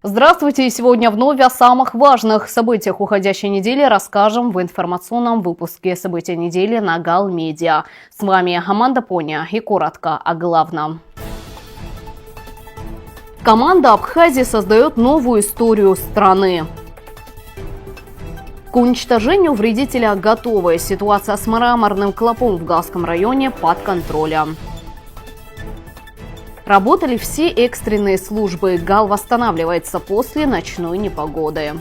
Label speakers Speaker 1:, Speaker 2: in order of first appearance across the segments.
Speaker 1: Здравствуйте! Сегодня вновь о самых важных событиях уходящей недели расскажем в информационном выпуске «События недели» на Галмедиа. С вами Аманда Поня и коротко о главном. Команда Абхазии создает новую историю страны. К уничтожению вредителя готовы. Ситуация с мраморным клопом в Галском районе под контролем. Работали все экстренные службы. Гал восстанавливается после ночной непогоды.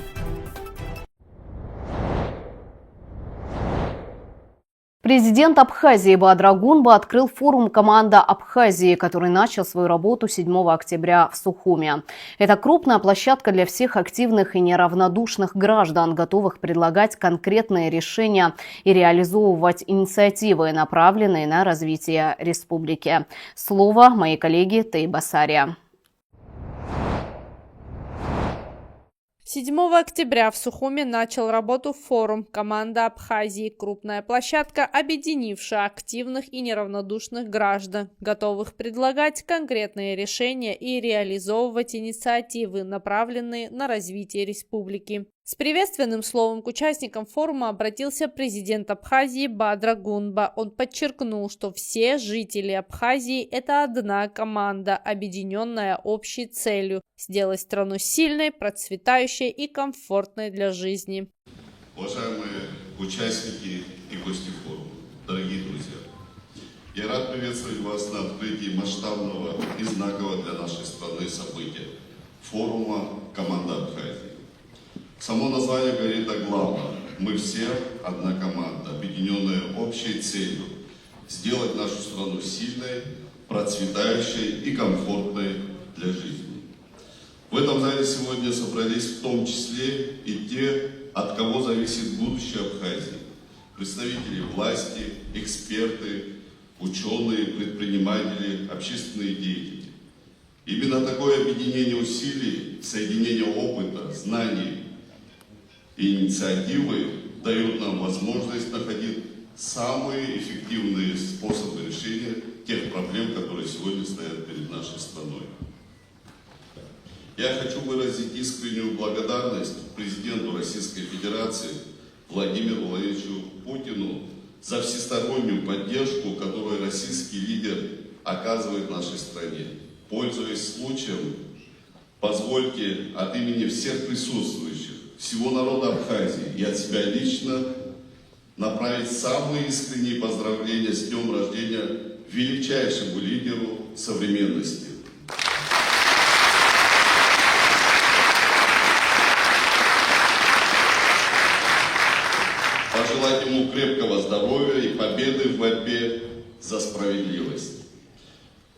Speaker 1: Президент Абхазии Бадыр Огунба открыл форум «Команда Абхазии», который начал свою работу 7 октября в Сухуме. Это крупная площадка для всех активных и неравнодушных граждан, готовых предлагать конкретные решения и реализовывать инициативы, направленные на развитие республики. Слово моей коллеге Тейба Сария.
Speaker 2: 7 октября в Сухуме начал работу форум «Команда Абхазии», крупная площадка, объединившая активных и неравнодушных граждан, готовых предлагать конкретные решения и реализовывать инициативы, направленные на развитие республики. С приветственным словом к участникам форума обратился президент Абхазии Бадыр Огунба. Он подчеркнул, что все жители Абхазии – это одна команда, объединенная общей целью – сделать страну сильной, процветающей и комфортной для жизни.
Speaker 3: Уважаемые участники и гости форума, дорогие друзья, я рад приветствовать вас на открытии масштабного и знакового для нашей страны события – форума «Команда Абхазии». Само название говорит о главном. Мы все одна команда, объединенная общей целью – сделать нашу страну сильной, процветающей и комфортной для жизни. В этом зале сегодня собрались в том числе и те, от кого зависит будущее Абхазии. Представители власти, эксперты, ученые, предприниматели, общественные деятели. Именно такое объединение усилий, соединение опыта, знаний и инициативы дают нам возможность находить самые эффективные способы решения тех проблем, которые сегодня стоят перед нашей страной. Я хочу выразить искреннюю благодарность президенту Российской Федерации Владимиру Владимировичу Путину за всестороннюю поддержку, которую российский лидер оказывает нашей стране. Пользуясь случаем, позвольте от имени всех присутствующих, всего народа Абхазии и от себя лично направить самые искренние поздравления с днем рождения величайшему лидеру современности. Пожелать ему крепкого здоровья и победы в борьбе за справедливость.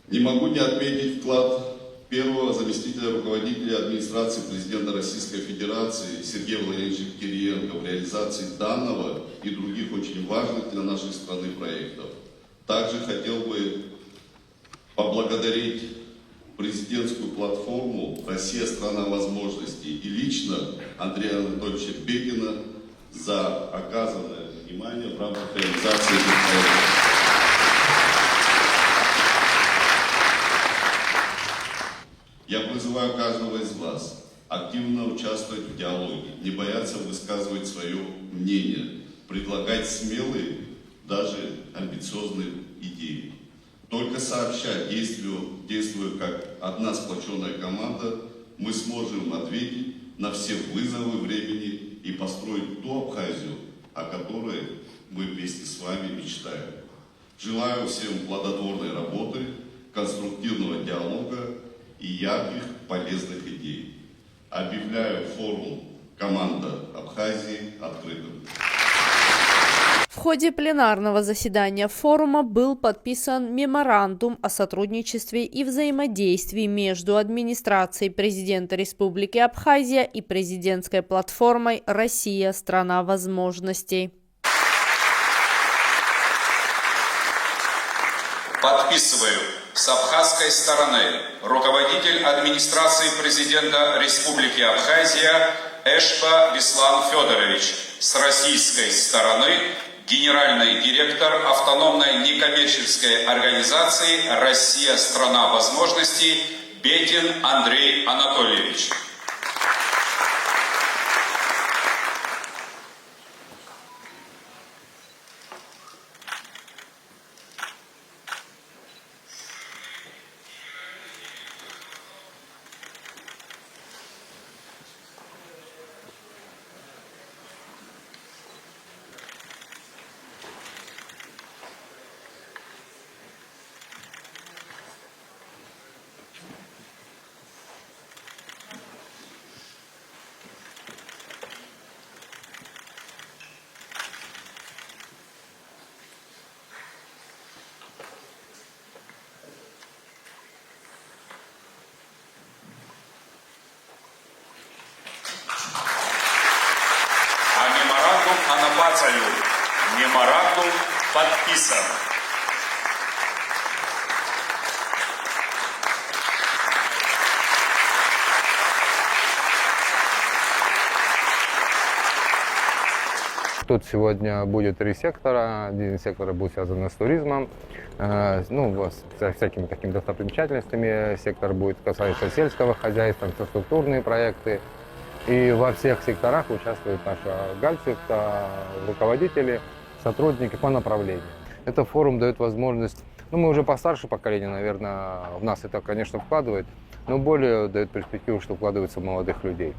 Speaker 3: Не могу не отметить вклад первого заместителя руководителя администрации президента Российской Федерации Сергея Владимировича Кириенко в реализации данного и других очень важных для нашей страны проектов. Также хотел бы поблагодарить президентскую платформу «Россия – страна возможностей» и лично Андрея Анатольевича Бекина за оказанное внимание в рамках реализации этих проектов. Я призываю каждого из вас активно участвовать в диалоге, не бояться высказывать свое мнение, предлагать смелые, даже амбициозные идеи. Только сообща, действуя как одна сплоченная команда, мы сможем ответить на все вызовы времени и построить ту Абхазию, о которой мы вместе с вами мечтаем. Желаю всем плодотворной работы, конструктивного диалога и ярких, полезных идей. Объявляю форум «Команда Абхазии» открытым.
Speaker 2: В ходе пленарного заседания форума был подписан меморандум о сотрудничестве и взаимодействии между администрацией президента Республики Абхазия и президентской платформой «Россия – страна возможностей».
Speaker 4: Подписываю с абхазской стороны руководитель администрации президента Республики Абхазия Эшпа Беслан Федорович, с российской стороны генеральный директор автономной некоммерческой организации «Россия – страна возможностей» Бетин Андрей Анатольевич. Анапацаю. Меморандум подписан.
Speaker 5: Тут сегодня будет 3 сектора. Один из секторов будет связан с туризмом, со всякими такими достопримечательностями. Сектор будет касаться сельского хозяйства, инфраструктурные проекты. И во всех секторах участвуют наши гальцы, руководители, сотрудники по направлению. Этот форум дает возможность, мы уже постарше поколение, наверное, в нас это, конечно, вкладывает, но более дает перспективу, что вкладывается в молодых людей,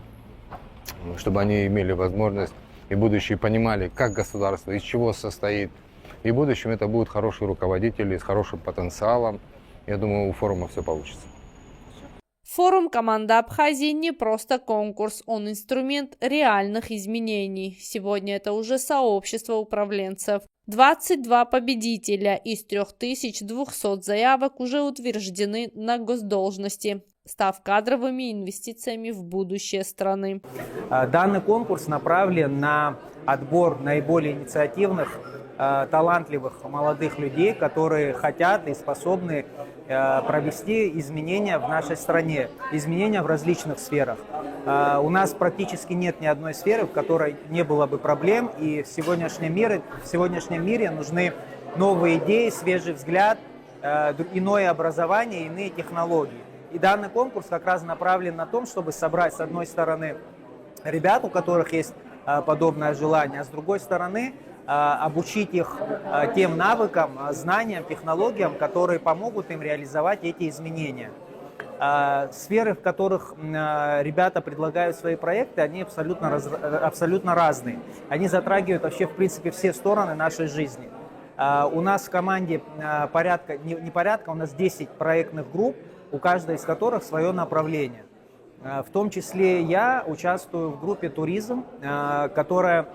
Speaker 5: чтобы они имели возможность и будущие понимали, как государство, из чего состоит. И в будущем это будут хорошие руководители с хорошим потенциалом. Я думаю, у форума все получится.
Speaker 2: Форум «Команда Абхазии» не просто конкурс, он инструмент реальных изменений. Сегодня это уже сообщество управленцев. 22 победителя из 3200 заявок уже утверждены на госдолжности, став кадровыми инвестициями в будущее страны.
Speaker 6: Данный конкурс направлен на отбор наиболее инициативных, талантливых молодых людей, которые хотят и способны провести изменения в нашей стране, изменения в различных сферах. У нас практически нет ни одной сферы, в которой не было бы проблем, и в сегодняшнем мире нужны новые идеи, свежий взгляд, иное образование, иные технологии. И данный конкурс как раз направлен на то, чтобы собрать, с одной стороны, ребят, у которых есть подобное желание, а с другой стороны, обучить их тем навыкам, знаниям, технологиям, которые помогут им реализовать эти изменения. Сферы, в которых ребята предлагают свои проекты, они абсолютно разные. Они затрагивают вообще, в принципе, все стороны нашей жизни. У нас в команде у нас 10 проектных групп, у каждой из которых свое направление. В том числе я участвую в группе «Туризм», которая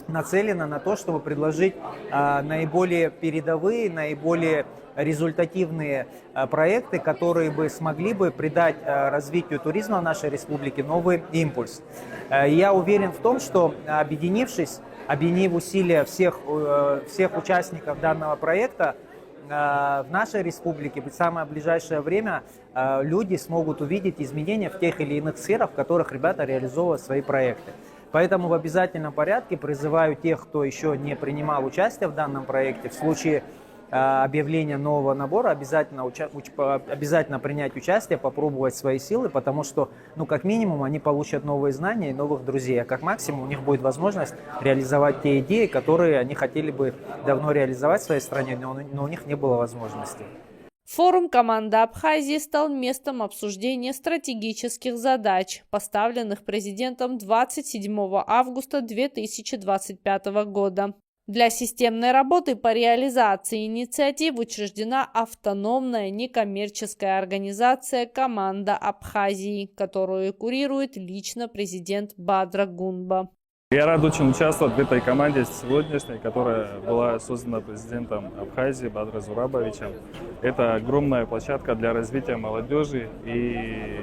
Speaker 6: нацелена на то, чтобы предложить наиболее передовые, наиболее результативные проекты, которые бы смогли бы придать развитию туризма в нашей республике новый импульс. Я уверен в том, что объединив усилия всех участников данного проекта, в нашей республике в самое ближайшее время люди смогут увидеть изменения в тех или иных сферах, в которых ребята реализовывают свои проекты. Поэтому в обязательном порядке призываю тех, кто еще не принимал участие в данном проекте, в случае объявления нового набора обязательно принять участие, попробовать свои силы, потому что, как минимум, они получат новые знания и новых друзей, а как максимум у них будет возможность реализовать те идеи, которые они хотели бы давно реализовать в своей стране, но у них не было возможности.
Speaker 2: Форум «Команда Абхазии» стал местом обсуждения стратегических задач, поставленных президентом 27 августа 2025 года. Для системной работы по реализации инициатив учреждена автономная некоммерческая организация «Команда Абхазии», которую курирует лично президент Бадра Гунба.
Speaker 7: Я рад очень участвовать в этой команде сегодняшней, которая была создана президентом Абхазии Бадра Зурабовичем. Это огромная площадка для развития молодежи, и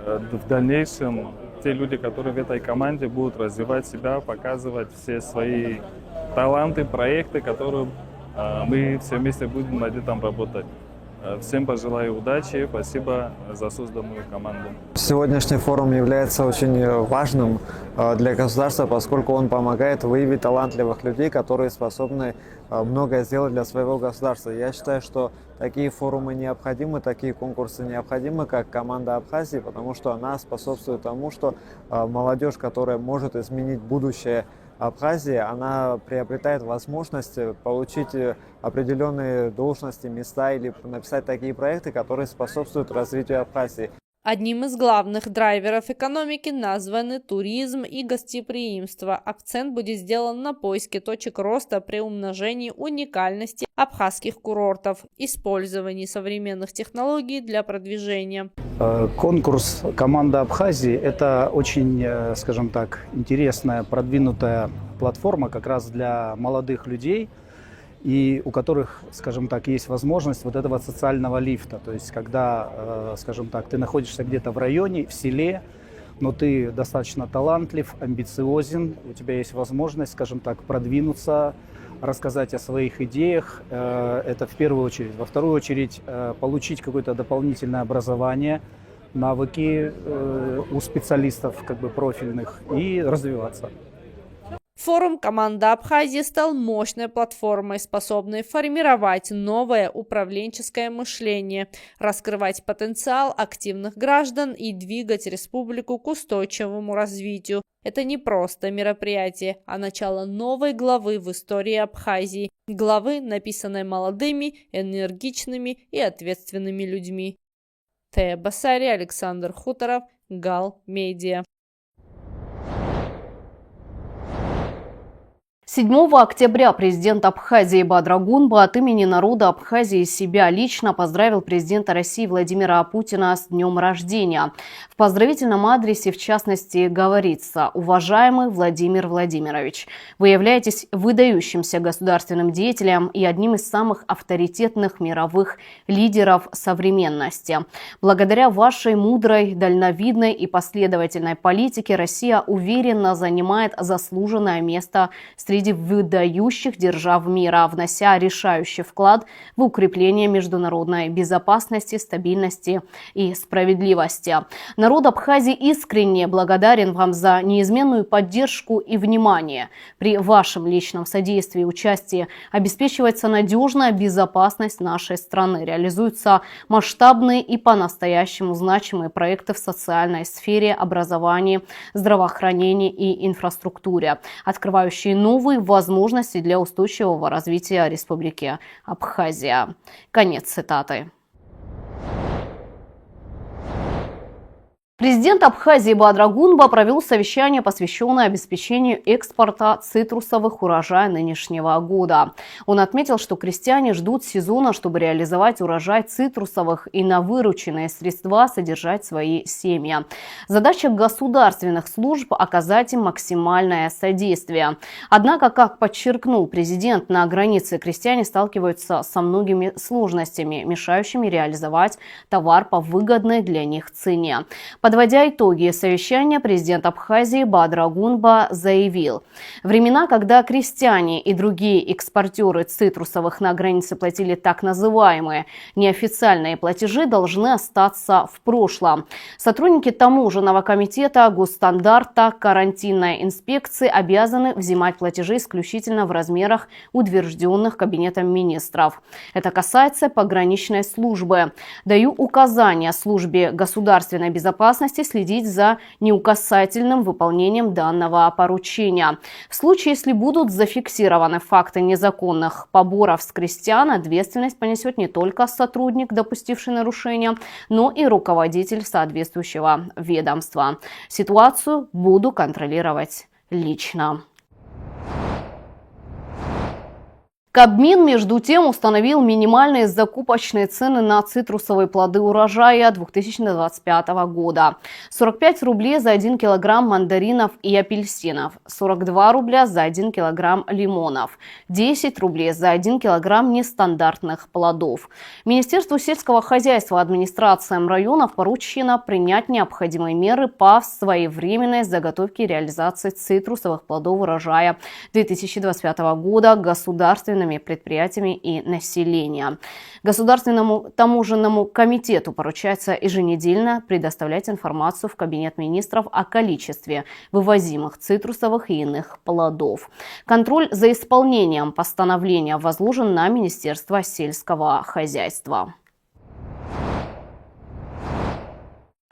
Speaker 7: в дальнейшем те люди, которые в этой команде, будут развивать себя, показывать все свои таланты, проекты, которые мы все вместе будем над этим работать. Всем пожелаю удачи, спасибо за созданную команду.
Speaker 8: Сегодняшний форум является очень важным для государства, поскольку он помогает выявить талантливых людей, которые способны многое сделать для своего государства. Я считаю, что такие форумы необходимы, такие конкурсы необходимы, как команда Абхазии, потому что она способствует тому, что молодежь, которая может изменить будущее Абхазии, она приобретает возможность получить определенные должности, места или написать такие проекты, которые способствуют развитию Абхазии.
Speaker 2: Одним из главных драйверов экономики названы туризм и гостеприимство. Акцент будет сделан на поиске точек роста при умножении уникальности абхазских курортов, использовании современных технологий для продвижения.
Speaker 9: Конкурс «Команда Абхазии» – это очень, скажем так, интересная, продвинутая платформа как раз для молодых людей, и у которых, скажем так, есть возможность вот этого социального лифта. То есть, когда, скажем так, ты находишься где-то в районе, в селе, но ты достаточно талантлив, амбициозен, у тебя есть возможность, скажем так, продвинуться, рассказать о своих идеях, это в первую очередь. Во вторую очередь, получить какое-то дополнительное образование, навыки у специалистов как бы профильных и развиваться.
Speaker 2: Форум «Команда Абхазии» стал мощной платформой, способной формировать новое управленческое мышление, раскрывать потенциал активных граждан и двигать республику к устойчивому развитию. Это не просто мероприятие, а начало новой главы в истории Абхазии, главы, написанной молодыми, энергичными и ответственными людьми. Тея Басари, Александр Хуторов, Гал Медиа.
Speaker 1: 7 октября президент Абхазии Баадрагунба от имени народа Абхазии и себя лично поздравил президента России Владимира Путина с днем рождения. В поздравительном адресе, в частности, говорится: «Уважаемый Владимир Владимирович, вы являетесь выдающимся государственным деятелем и одним из самых авторитетных мировых лидеров современности. Благодаря вашей мудрой, дальновидной и последовательной политике Россия уверенно занимает заслуженное место среди выдающих держав мира, внося решающий вклад в укрепление международной безопасности, стабильности и справедливости. Народ Абхазии искренне благодарен вам за неизменную поддержку и внимание. При вашем личном содействии и участии обеспечивается надежная безопасность нашей страны, реализуются масштабные и по-настоящему значимые проекты в социальной сфере, образовании, здравоохранении и инфраструктуре, открывающие новые возможности для устойчивого развития Республики Абхазия». Конец цитаты. Президент Абхазии Баадрагунба провел совещание, посвященное обеспечению экспорта цитрусовых урожаев нынешнего года. Он отметил, что крестьяне ждут сезона, чтобы реализовать урожай цитрусовых и на вырученные средства содержать свои семьи. Задача государственных служб – оказать им максимальное содействие. Однако, как подчеркнул президент, на границе крестьяне сталкиваются со многими сложностями, мешающими реализовать товар по выгодной для них цене. Подводя итоги совещания, президент Абхазии Баадрагунба заявил: времена, когда крестьяне и другие экспортеры цитрусовых на границе платили так называемые неофициальные платежи, должны остаться в прошлом. Сотрудники таможенного комитета, госстандарта, карантинной инспекции обязаны взимать платежи исключительно в размерах, утвержденных Кабинетом министров. Это касается пограничной службы. Даю указания службе государственной безопасности следить за неукасательным выполнением данного поручения. В случае, если будут зафиксированы факты незаконных поборов с крестьян, ответственность понесет не только сотрудник, допустивший нарушение, но и руководитель соответствующего ведомства. Ситуацию буду контролировать лично. Кабмин, между тем, установил минимальные закупочные цены на цитрусовые плоды урожая 2025 года. 45 рублей за 1 килограмм мандаринов и апельсинов, 42 рубля за 1 килограмм лимонов, 10 рублей за 1 килограмм нестандартных плодов. Министерству сельского хозяйства, администрациям районов поручено принять необходимые меры по своевременной заготовке и реализации цитрусовых плодов урожая 2025 года государственными предприятиями и населения. Государственному таможенному комитету поручается еженедельно предоставлять информацию в Кабинет министров о количестве вывозимых цитрусовых и иных плодов. Контроль за исполнением постановления возложен на Министерство сельского хозяйства.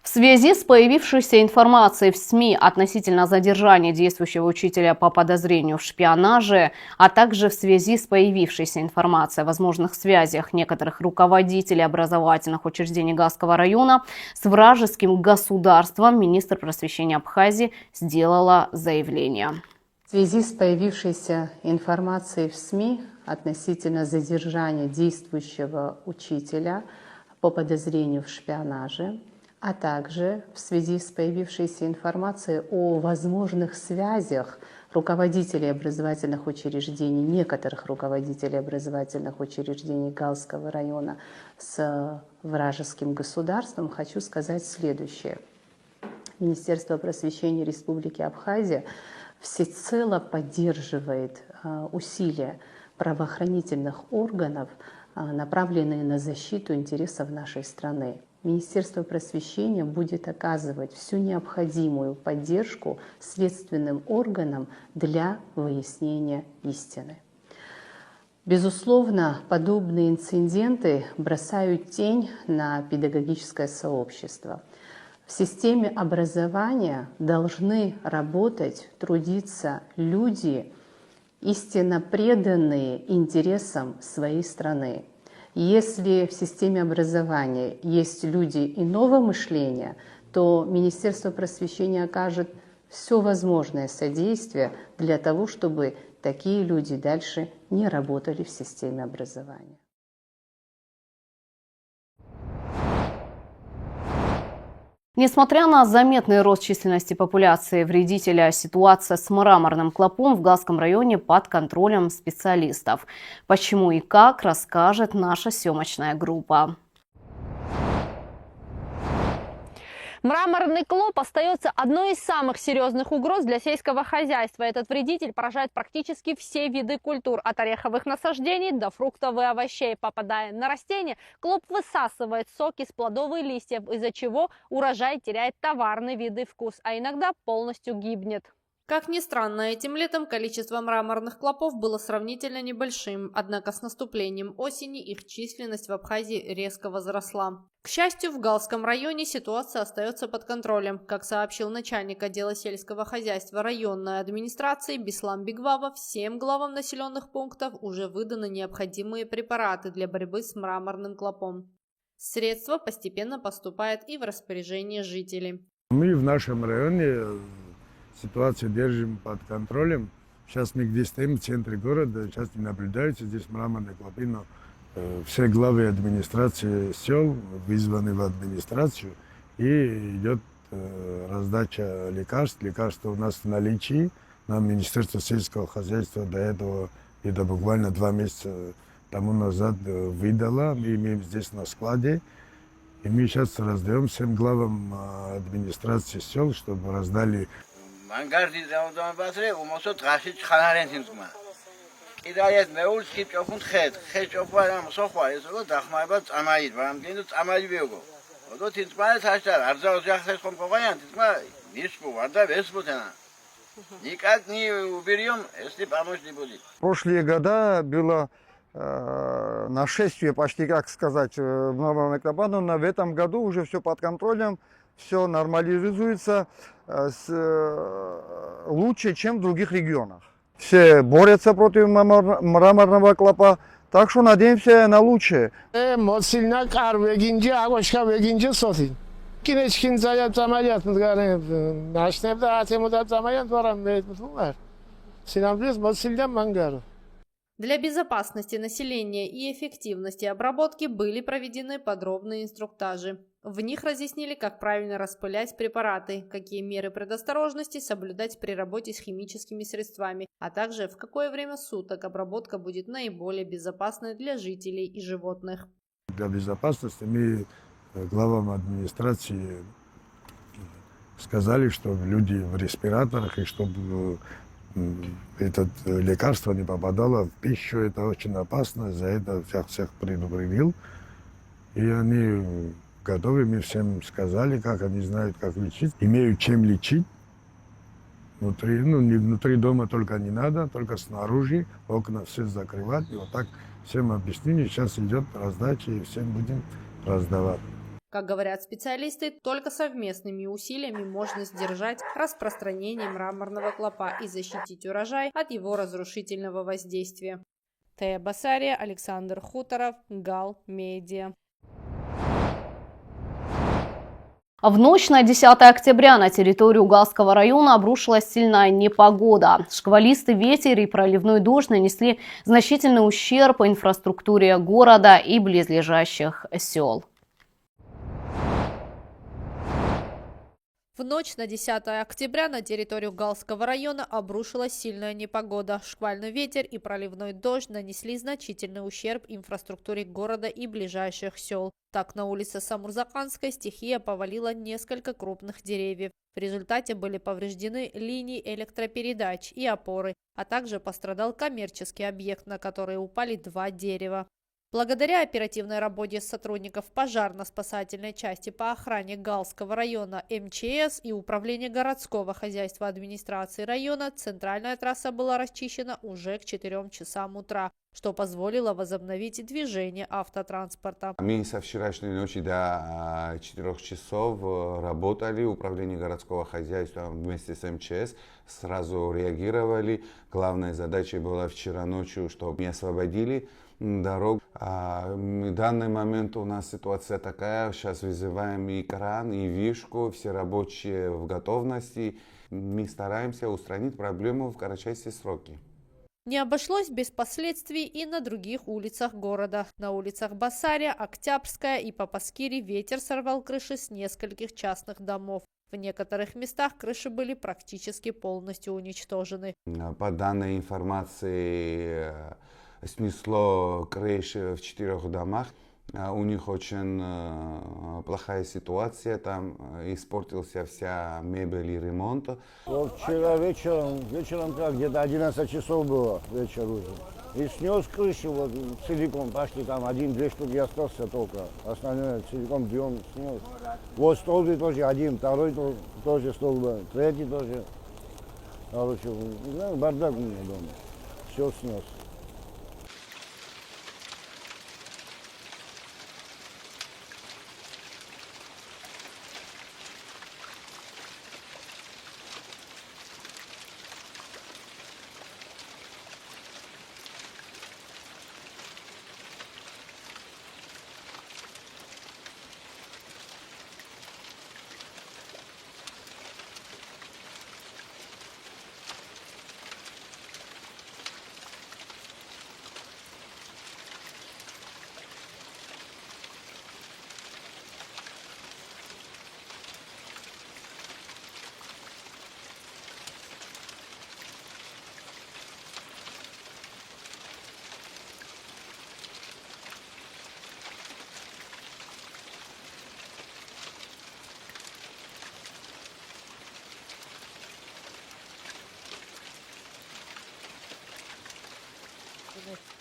Speaker 1: В связи с появившейся информацией в СМИ относительно задержания действующего учителя по подозрению в шпионаже, а также в связи с появившейся информацией о возможных связях некоторых руководителей образовательных учреждений Галского района с вражеским государством, министр просвещения Абхазии сделала заявление.
Speaker 10: В связи с появившейся информацией в СМИ относительно задержания действующего учителя по подозрению в шпионаже, а также в связи с появившейся информацией о возможных связях руководителей образовательных учреждений, некоторых руководителей образовательных учреждений Галского района с вражеским государством, хочу сказать следующее. Министерство просвещения Республики Абхазия всецело поддерживает усилия правоохранительных органов, направленные на защиту интересов нашей страны. Министерство просвещения будет оказывать всю необходимую поддержку следственным органам для выяснения истины. Безусловно, подобные инциденты бросают тень на педагогическое сообщество. В системе образования должны работать, трудиться люди, истинно преданные интересам своей страны. Если в системе образования есть люди иного мышления, то Министерство просвещения окажет все возможное содействие для того, чтобы такие люди дальше не работали в системе образования.
Speaker 1: Несмотря на заметный рост численности популяции вредителя, ситуация с мраморным клопом в Галском районе под контролем специалистов. Почему и как, расскажет наша съемочная группа.
Speaker 11: Мраморный клоп остается одной из самых серьезных угроз для сельского хозяйства. Этот вредитель поражает практически все виды культур, от ореховых насаждений до фруктов и овощей. Попадая на растения, клоп высасывает сок из плодовых листьев, из-за чего урожай теряет товарный вид и вкус, а иногда полностью гибнет.
Speaker 2: Как ни странно, этим летом количество мраморных клопов было сравнительно небольшим, однако с наступлением осени их численность в Абхазии резко возросла. К счастью, в Галском районе ситуация остается под контролем. Как сообщил начальник отдела сельского хозяйства районной администрации Бислам Бигвава, всем главам населенных пунктов уже выданы необходимые препараты для борьбы с мраморным клопом. Средства постепенно поступают и в распоряжение жителей.
Speaker 12: Мы в нашем районе ситуацию держим под контролем. Сейчас мы где стоим, в центре города, сейчас не наблюдаются здесь мраморные клопы, но все главы администрации сел вызваны в администрацию и идет раздача лекарств. Лекарства у нас в наличии. Нам Министерство сельского хозяйства до этого, это буквально 2 месяца тому назад выдало. Мы имеем здесь на складе. И мы сейчас раздаем всем главам администрации сел, чтобы раздали.
Speaker 13: Мангарды დაუდამებაზე უმოსო დღაში ცხანარენთინს გმა. კიდაიეთ მეულს ხიჭოფუნ ხეთ. ხეჭოფარამ სოხვა ესო დახმაება წამაიდ, ვამდენო წამაიდიოგო. ოდო თინწმაე თაშტარ არძა ოჯახეს ხომ ყოყაიან თინწმა ნიშკუ ვარდა ვესბუთენა. Никак не уберем, если помочь не будет.
Speaker 14: Прошлые года было нашествие почти, как сказать, мраморной клопа, но в этом году уже все под контролем. Все нормализуется лучше, чем в других регионах. Все борются против мраморного клопа, так что надеемся на лучшее.
Speaker 2: Для безопасности населения и эффективности обработки были проведены подробные инструктажи. В них разъяснили, как правильно распылять препараты, какие меры предосторожности соблюдать при работе с химическими средствами, а также в какое время суток обработка будет наиболее безопасной для жителей и животных.
Speaker 12: Для безопасности мы главам администрации сказали, что люди в респираторах, и чтобы это лекарство не попадало в пищу, это очень опасно, за это всех предупредил. И они готовы, мы всем сказали, как они знают, как лечить, имеют чем лечить. Внутри, не внутри дома только не надо, только снаружи, окна все закрывать. И вот так всем объяснили, сейчас идет раздача, и всем будем раздавать.
Speaker 2: Как говорят специалисты, только совместными усилиями можно сдержать распространение мраморного клопа и защитить урожай от его разрушительного воздействия. Тея Басария, Александр Хуторов, Гал Медиа.
Speaker 1: В ночь на 10 октября на территорию Галского района обрушилась сильная непогода. Шквалистый ветер и проливной дождь нанесли значительный ущерб инфраструктуре города и близлежащих сел.
Speaker 2: В ночь на 10 октября на территорию Галского района обрушилась сильная непогода. Шквальный ветер и проливной дождь нанесли значительный ущерб инфраструктуре города и ближайших сел. Так, на улице Самурзаканской стихия повалила несколько крупных деревьев. В результате были повреждены линии электропередач и опоры, а также пострадал коммерческий объект, на который упали 2 дерева. Благодаря оперативной работе сотрудников пожарно-спасательной части по охране Галского района МЧС и Управления городского хозяйства администрации района центральная трасса была расчищена уже к 4 часам утра, что позволило возобновить движение автотранспорта.
Speaker 15: Мы со вчерашней ночи до 4 часов работали, Управление городского хозяйства вместе с МЧС сразу реагировали. Главная задача была вчера ночью, чтобы мы освободили дорогу. В данный момент у нас ситуация такая, сейчас вызываем и кран, и вишку, все рабочие в готовности. Мы стараемся устранить проблему в кратчайшие сроки.
Speaker 2: Не обошлось без последствий и на других улицах города. На улицах Басария, Октябрьская и Папаскири ветер сорвал крыши с нескольких частных домов. В некоторых местах крыши были практически полностью уничтожены.
Speaker 15: По данной информации, снесло крыши в 4 домах. У них очень плохая ситуация, там испортился вся мебель и ремонт.
Speaker 14: Вот вчера вечером как, где-то 11 часов было вечер уже. И снес крышу вот целиком, почти там 1-2 штуки остался только. Остальное целиком днем снес. Вот столбы тоже один, второй тоже столб, третий тоже. Короче, бардак у меня дома. Все снес.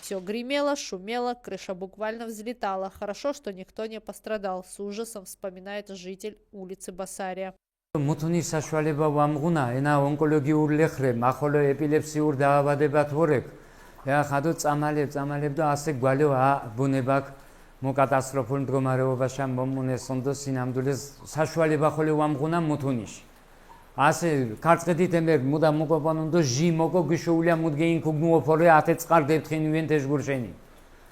Speaker 2: Все гремело, шумело, крыша буквально взлетала. Хорошо, что никто не пострадал, с ужасом вспоминает житель улицы Басария.
Speaker 16: მუთუნის საშუალება ვამღუნა ენა ონკოლოგიურ ლეხრე მახოლო ეპილეფსიურ დაავადებათ ვორეკ ეხადო წამალებ და ასე გვალო ბუნებაქ მოკატასტროფულ მდგომარეობაში მომუნეს ოնդო სინამდვილეს საშუალება ხოლე ვამღუნა მუთუნიში ასე ქარწყეთით ემერ მუდა მოკოპანუნდო ჟი მოკო გიშოულია მუდგეინ ქუგნუოფოლე ათე წყარდებ თხინვენ თეშგურშენი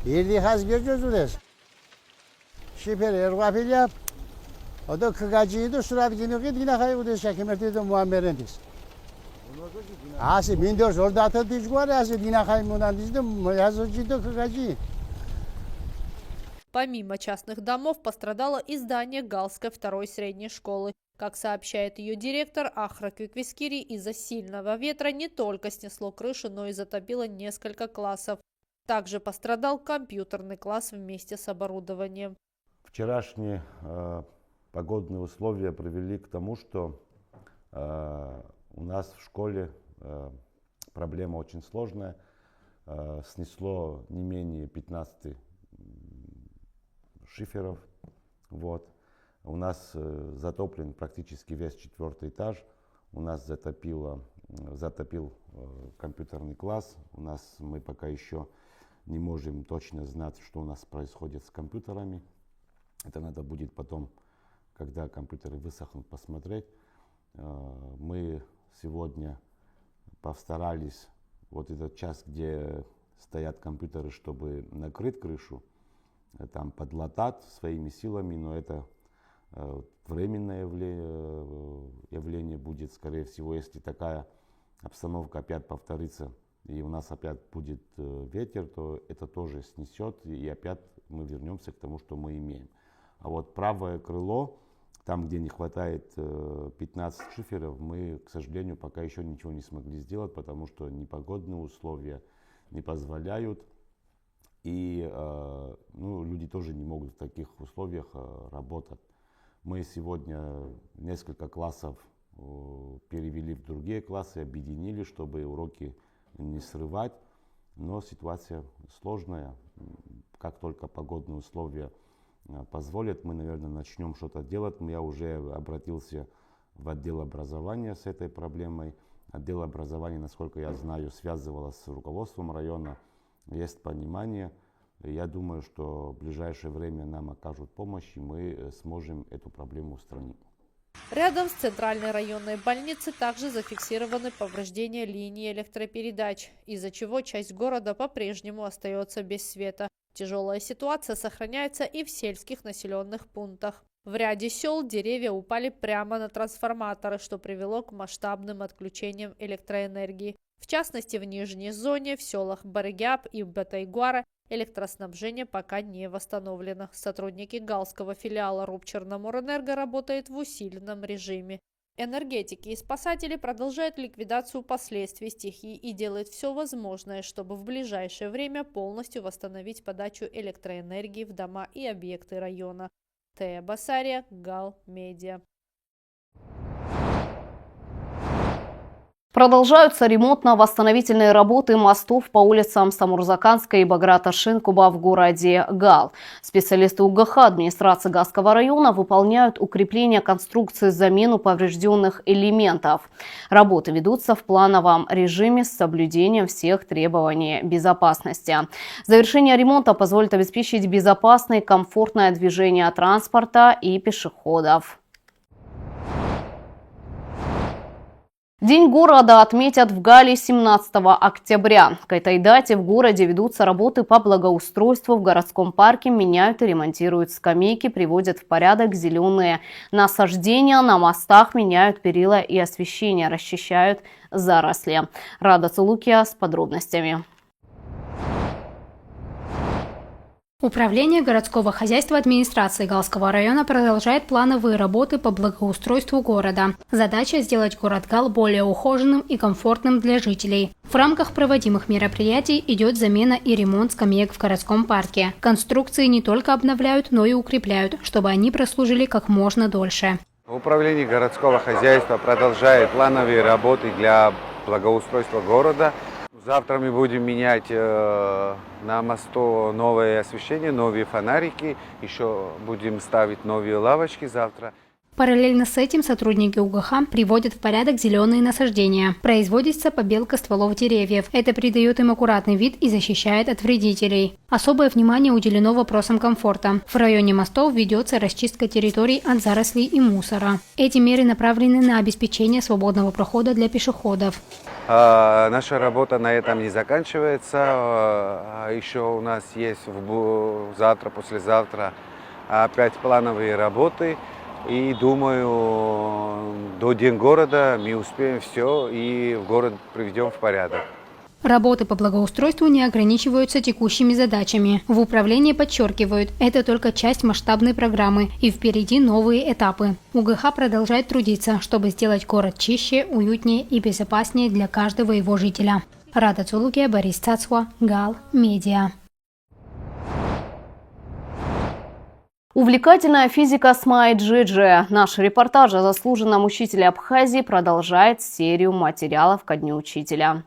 Speaker 17: ილი ხაზ გეჯოზულეს შიფერ ერვაფილია ოდო ქგაჯიდო სურაბიდინოგი დინახაი უდეს შაკემერტიდო მუამერენდის ასე მინდორს 30 დიჯგვარი ასე დინახაი მონანდისდო yazojidо ქგაჯი.
Speaker 2: Помимо частных домов пострадало и здание Галской второй средней школы. Как сообщает ее директор Ахра Квиквискири, из-за сильного ветра не только снесло крышу, но и затопило несколько классов. Также пострадал компьютерный класс вместе с оборудованием.
Speaker 18: Вчерашние погодные условия привели к тому, что у нас в школе проблема очень сложная. Снесло не менее 15 шиферов. Вот. У нас затоплен практически весь 4-й этаж. У нас затопил компьютерный класс. Мы пока еще не можем точно знать, что у нас происходит с компьютерами. Это надо будет потом, когда компьютеры высохнут, посмотреть. Мы сегодня постарались вот этот час, где стоят компьютеры, чтобы накрыть крышу, там подлатать своими силами, но это временное явление будет, скорее всего, если такая обстановка опять повторится и у нас опять будет ветер, то это тоже снесет и опять мы вернемся к тому, что мы имеем. А вот правое крыло Там, где не хватает 15 шиферов, мы, к сожалению, пока еще ничего не смогли сделать, потому что непогодные условия не позволяют. И люди тоже не могут в таких условиях работать. Мы сегодня несколько классов перевели в другие классы, объединили, чтобы уроки не срывать. Но ситуация сложная. Как только погодные условия позволят, мы, наверное, начнем что-то делать. Я уже обратился в отдел образования с этой проблемой. Отдел образования, насколько я знаю, связывалась с руководством района. Есть понимание. Я думаю, что в ближайшее время нам окажут помощь, и мы сможем эту проблему устранить.
Speaker 2: Рядом с центральной районной больницей также зафиксированы повреждения линии электропередач, из-за чего часть города по-прежнему остается без света. Тяжелая ситуация сохраняется и в сельских населенных пунктах. В ряде сел деревья упали прямо на трансформаторы, что привело к масштабным отключениям электроэнергии. В частности, в нижней зоне, в селах Барыгяб и Батайгуара электроснабжение пока не восстановлено. Сотрудники галского филиала Рубчерноморэнерго работают в усиленном режиме. Энергетики и спасатели продолжают ликвидацию последствий стихии и делают все возможное, чтобы в ближайшее время полностью восстановить подачу электроэнергии в дома и объекты района. Тея Басария, Гал Медиа.
Speaker 1: Продолжаются ремонтно-восстановительные работы мостов по улицам Самурзаканской и Баграта-Шинкуба в городе Гал. Специалисты УГХ администрации Галского района выполняют укрепление конструкции, замену поврежденных элементов. Работы ведутся в плановом режиме с соблюдением всех требований безопасности. Завершение ремонта позволит обеспечить безопасное и комфортное движение транспорта и пешеходов. День города отметят в Гале 17 октября. К этой дате в городе ведутся работы по благоустройству. В городском парке меняют и ремонтируют скамейки, приводят в порядок зеленые насаждения. На мостах меняют перила и освещение, расчищают заросли. Рада Цулукия с подробностями.
Speaker 19: Управление городского хозяйства администрации Галского района продолжает плановые работы по благоустройству города. Задача – сделать город Гал более ухоженным и комфортным для жителей. В рамках проводимых мероприятий идет замена и ремонт скамеек в городском парке. Конструкции не только обновляют, но и укрепляют, чтобы они прослужили как можно дольше.
Speaker 5: Управление городского хозяйства продолжает плановые работы для благоустройства города. Завтра мы будем менять на мосту новое освещение, новые фонарики. Еще будем ставить новые лавочки завтра.
Speaker 19: Параллельно с этим сотрудники УГХ приводят в порядок зеленые насаждения. Производится побелка стволов деревьев. Это придает им аккуратный вид и защищает от вредителей. Особое внимание уделено вопросам комфорта. В районе мостов ведется расчистка территорий от зарослей и мусора. Эти меры направлены на обеспечение свободного прохода для пешеходов.
Speaker 5: Наша работа на этом не заканчивается. Еще у нас есть завтра, послезавтра опять плановые работы. И думаю, до Дня города мы успеем все и город приведем в порядок.
Speaker 19: Работы по благоустройству не ограничиваются текущими задачами. В управлении подчеркивают, это только часть масштабной программы, и впереди новые этапы. УГХ продолжает трудиться, чтобы сделать город чище, уютнее и безопаснее для каждого его жителя. Рада Цулукия, Борис Цацуа, Гал Медиа.
Speaker 1: Увлекательная физика с Майей Джиджи. Наш репортаж о заслуженном учителе Абхазии продолжает серию материалов ко Дню учителя.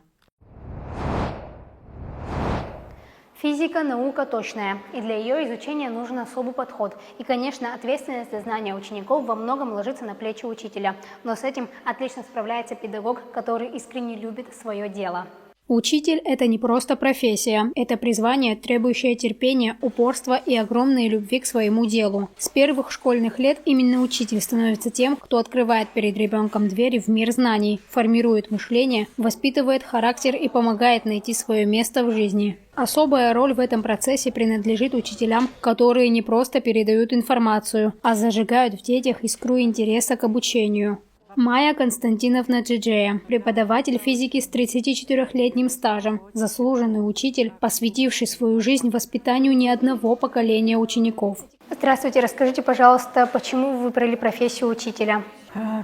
Speaker 20: Физика – наука точная, и для ее изучения нужен особый подход. И, конечно, ответственность за знания учеников во многом ложится на плечи учителя. Но с этим отлично справляется педагог, который искренне любит свое дело.
Speaker 19: Учитель – это не просто профессия, это призвание, требующее терпения, упорства и огромной любви к своему делу. С первых школьных лет именно учитель становится тем, кто открывает перед ребенком двери в мир знаний, формирует мышление, воспитывает характер и помогает найти свое место в жизни. Особая роль в этом процессе принадлежит учителям, которые не просто передают информацию, а зажигают в детях искру интереса к обучению. Майя Константиновна Джиджея, преподаватель физики с 34-летним стажем, заслуженный учитель, посвятивший свою жизнь воспитанию не одного поколения учеников.
Speaker 20: Здравствуйте, расскажите, пожалуйста, почему вы выбрали профессию учителя?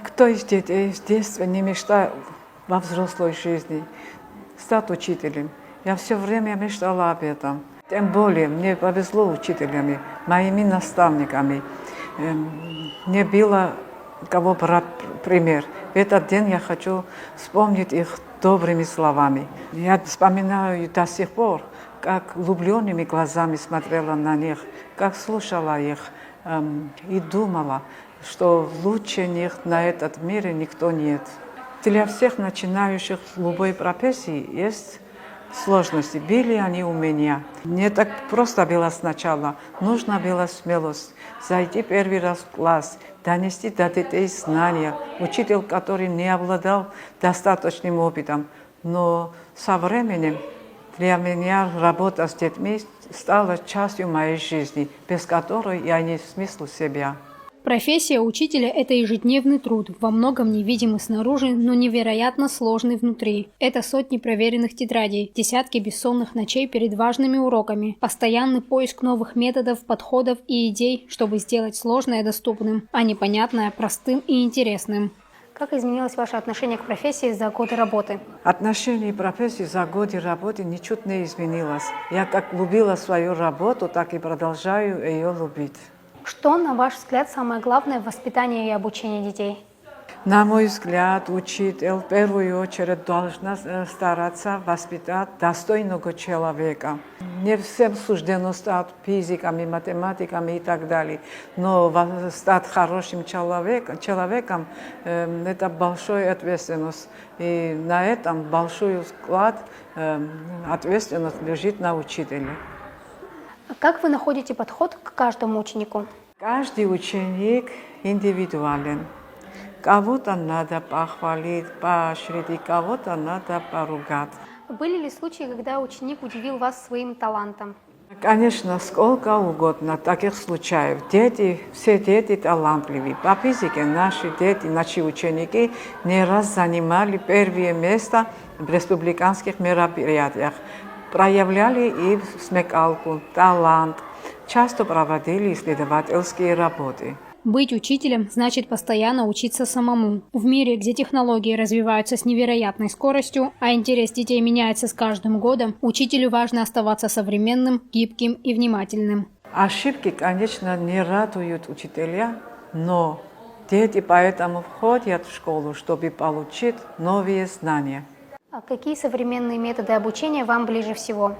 Speaker 21: Кто из детей с детства не мечтал во взрослой жизни стать учителем? Я все время мечтала об этом. Тем более мне повезло учителями, моими наставниками. Не было кого брать пример. В этот день я хочу вспомнить их добрыми словами. Я вспоминаю до сих пор, как влюбленными глазами смотрела на них, как слушала их и думала, что лучше них на этот мире никто нет. Для всех начинающих в любой профессии есть сложности. Были они у меня. Не так просто было сначала. Нужна была смелость. Зайти первый раз в класс, донести до детей знания. Учитель, который не обладал достаточным опытом. Но со временем для меня работа с детьми стала частью моей жизни, без которой я не смыслю себя.
Speaker 19: Профессия учителя – это ежедневный труд, во многом невидимый снаружи, но невероятно сложный внутри. Это сотни проверенных тетрадей, десятки бессонных ночей перед важными уроками, постоянный поиск новых методов, подходов и идей, чтобы сделать сложное доступным, а непонятное простым и интересным.
Speaker 20: Как изменилось ваше отношение к профессии за годы работы?
Speaker 21: Отношение к профессии за годы работы ничуть не изменилось. Я как любила свою работу, так и продолжаю ее любить.
Speaker 20: Что, на ваш взгляд, самое главное в воспитании и обучении детей?
Speaker 21: На мой взгляд, учитель в первую очередь должен стараться воспитать достойного человека. Не всем суждено стать физиками, математиками и так далее, но стать хорошим человеком это большая ответственность. И на этом большой вклад ответственность лежит на учителе.
Speaker 20: Как вы находите подход к каждому ученику?
Speaker 21: Каждый ученик индивидуален. Кого-то надо похвалить, поощрить, кого-то надо поругать.
Speaker 20: Были ли случаи, когда ученик удивил вас своим талантом?
Speaker 21: Конечно, сколько угодно таких случаев. Все дети талантливы. По физике наши ученики не раз занимали первое место в республиканских мероприятиях. Проявляли и смекалку, талант. Часто проводили исследовательские работы.
Speaker 19: Быть учителем значит постоянно учиться самому. В мире, где технологии развиваются с невероятной скоростью, а интерес детей меняется с каждым годом, учителю важно оставаться современным, гибким и внимательным.
Speaker 21: Ошибки, конечно, не радуют учителя, но дети поэтому входят в школу, чтобы получить новые знания.
Speaker 20: А какие современные методы обучения вам ближе всего?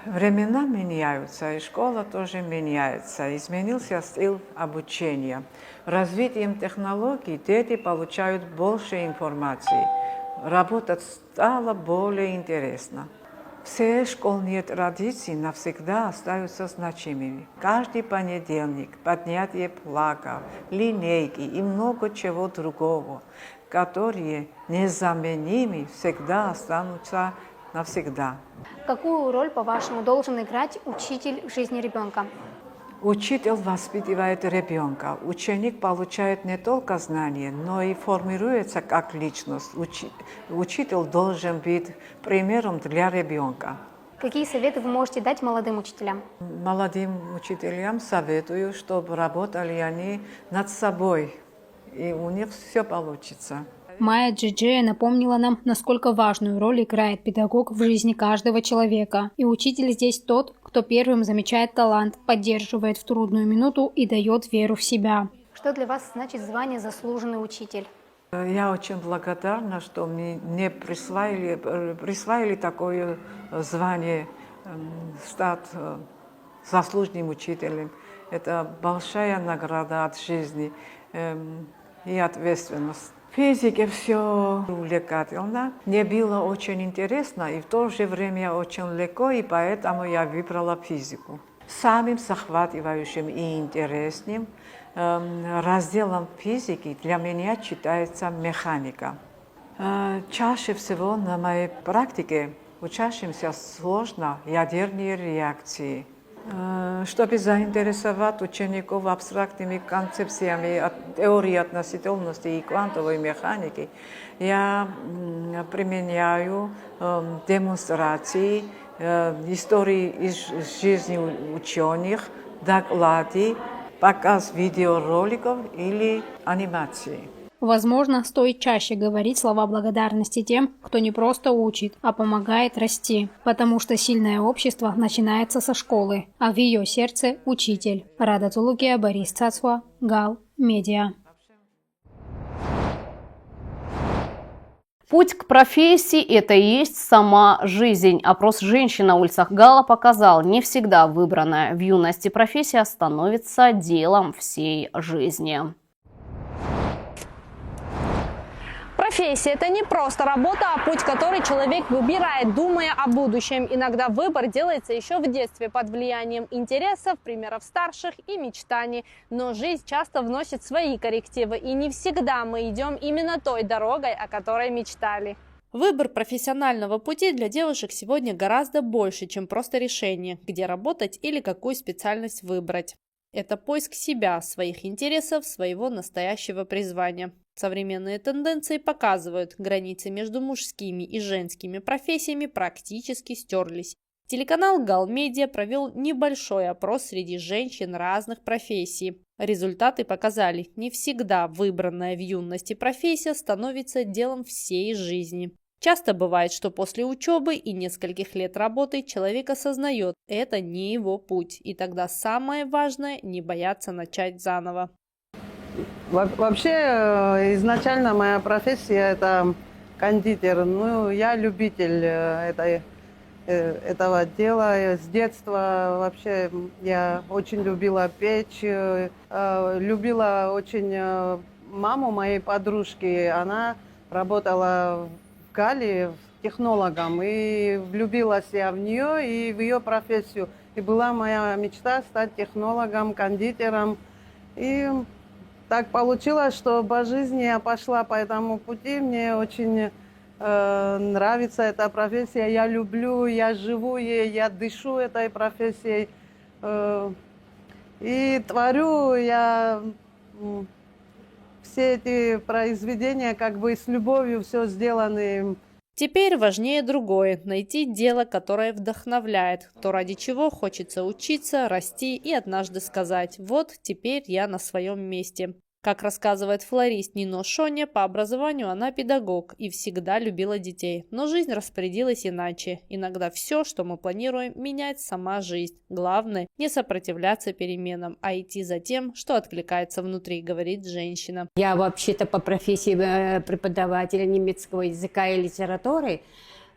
Speaker 21: Времена меняются, и школа тоже меняется. Изменился стиль обучения. Развитием технологий дети получают больше информации. Работать стало более интересно. Все школьные традиции навсегда остаются значимыми. Каждый понедельник, поднятие флага, линейки и много чего другого, которые незаменимы, всегда останутся навсегда.
Speaker 20: Какую роль, по-вашему, должен играть учитель в жизни ребенка?
Speaker 21: Учитель воспитывает ребенка. Ученик получает не только знания, но и формируется как личность. Учитель должен быть примером для ребенка.
Speaker 20: Какие советы вы можете дать молодым учителям?
Speaker 21: Молодым учителям советую, чтобы работали они над собой, и у них все получится.
Speaker 19: Майя Джиджея напомнила нам, насколько важную роль играет педагог в жизни каждого человека. И учитель здесь тот, кто первым замечает талант, поддерживает в трудную минуту и дает веру в себя.
Speaker 20: Что для вас значит звание «заслуженный учитель»?
Speaker 21: Я очень благодарна, что мне присвоили такое звание, стать заслуженным учителем. Это большая награда от жизни и ответственность. В физике все увлекательно. Мне было очень интересно и в то же время очень легко, и поэтому я выбрала физику. Самым захватывающим и интересным разделом физики для меня считается механика. Чаще всего на моей практике учащимся сложно ядерные реакции. Чтобы заинтересовать учеников абстрактными концепциями теории относительности и квантовой механики, я применяю демонстрации, истории из жизни ученых, доклады показ видеороликов или анимации.
Speaker 19: Возможно, стоит чаще говорить слова благодарности тем, кто не просто учит, а помогает расти, потому что сильное общество начинается со школы, а в ее сердце – учитель. Рада Тулукия, Борис Цацуа, Гал, Медиа.
Speaker 1: Путь к профессии – это и есть сама жизнь. Опрос женщин на улицах Гала показал, не всегда выбранная в юности профессия становится делом всей жизни.
Speaker 11: Профессия – это не просто работа, а путь, который человек выбирает, думая о будущем. Иногда выбор делается еще в детстве под влиянием интересов, примеров старших и мечтаний. Но жизнь часто вносит свои коррективы, и не всегда мы идем именно той дорогой, о которой мечтали.
Speaker 2: Выбор профессионального пути для девушек сегодня гораздо больше, чем просто решение, где работать или какую специальность выбрать. Это поиск себя, своих интересов, своего настоящего призвания. Современные тенденции показывают, границы между мужскими и женскими профессиями практически стерлись. Телеканал Гал Медиа провел небольшой опрос среди женщин разных профессий. Результаты показали, не всегда выбранная в юности профессия становится делом всей жизни. Часто бывает, что после учебы и нескольких лет работы человек осознает, это не его путь, и тогда самое важное – не бояться начать заново.
Speaker 3: Вообще, изначально моя профессия – это кондитер. Ну, я любитель этого дела. С детства вообще я очень любила печь, любила очень маму моей подружки. Она работала в Гале технологом, и влюбилась я в нее и в ее профессию. И была моя мечта стать технологом, кондитером. И так получилось, что по жизни я пошла по этому пути. Мне очень нравится эта профессия. Я люблю, я живу ей, я дышу этой профессией. И творю я все эти произведения как бы с любовью все сделаны.
Speaker 2: Теперь важнее другое – найти дело, которое вдохновляет, то, ради чего хочется учиться, расти и однажды сказать «вот теперь я на своем месте». Как рассказывает флорист Нино Шоня, по образованию она педагог и всегда любила детей. Но жизнь распорядилась иначе. Иногда все, что мы планируем, менять сама жизнь. Главное – не сопротивляться переменам, а идти за тем, что откликается внутри, говорит женщина.
Speaker 22: Я вообще-то по профессии преподавателя немецкого языка и литературы,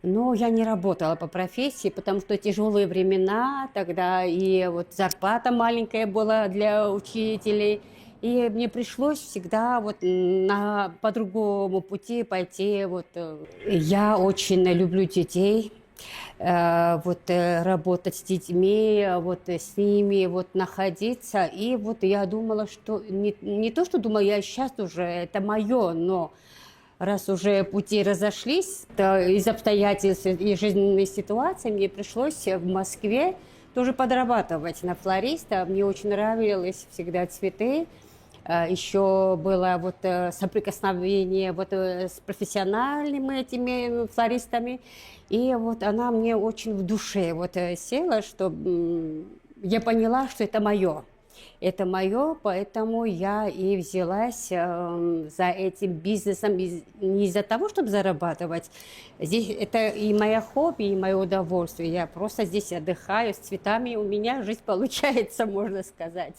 Speaker 22: но я не работала по профессии, потому что тяжелые времена, тогда и вот зарплата маленькая была для учителей. И мне пришлось всегда вот по другому пути пойти. Вот. Я очень люблю детей, работать с детьми, с ними находиться. И я думала, что не то, что думала, я сейчас уже, это мое, но раз уже пути разошлись, то из обстоятельств и жизненной ситуации мне пришлось в Москве тоже подрабатывать на флориста. Мне очень нравилось всегда цветы. Еще было соприкосновение с профессиональными этими флористами. И она мне очень в душе села, что я поняла, что это мое. Это мое, поэтому я и взялась за этим бизнесом не из-за того, чтобы зарабатывать. Здесь это и мое хобби, и мое удовольствие. Я просто здесь отдыхаю с цветами, у меня жизнь получается, можно сказать.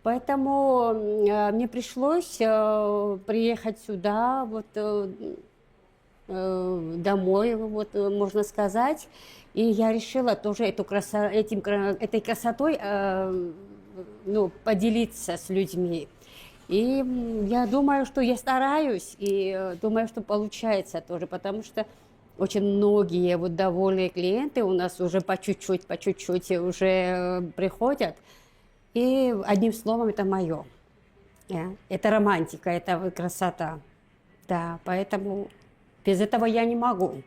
Speaker 22: Поэтому мне пришлось приехать сюда, домой, можно сказать. И я решила тоже этой красотой поделиться с людьми. И я думаю, что я стараюсь, и думаю, что получается тоже, потому что очень многие довольные клиенты у нас уже по чуть-чуть уже приходят. И одним словом, это мое. Это романтика, это красота. Да, поэтому без этого я не могу.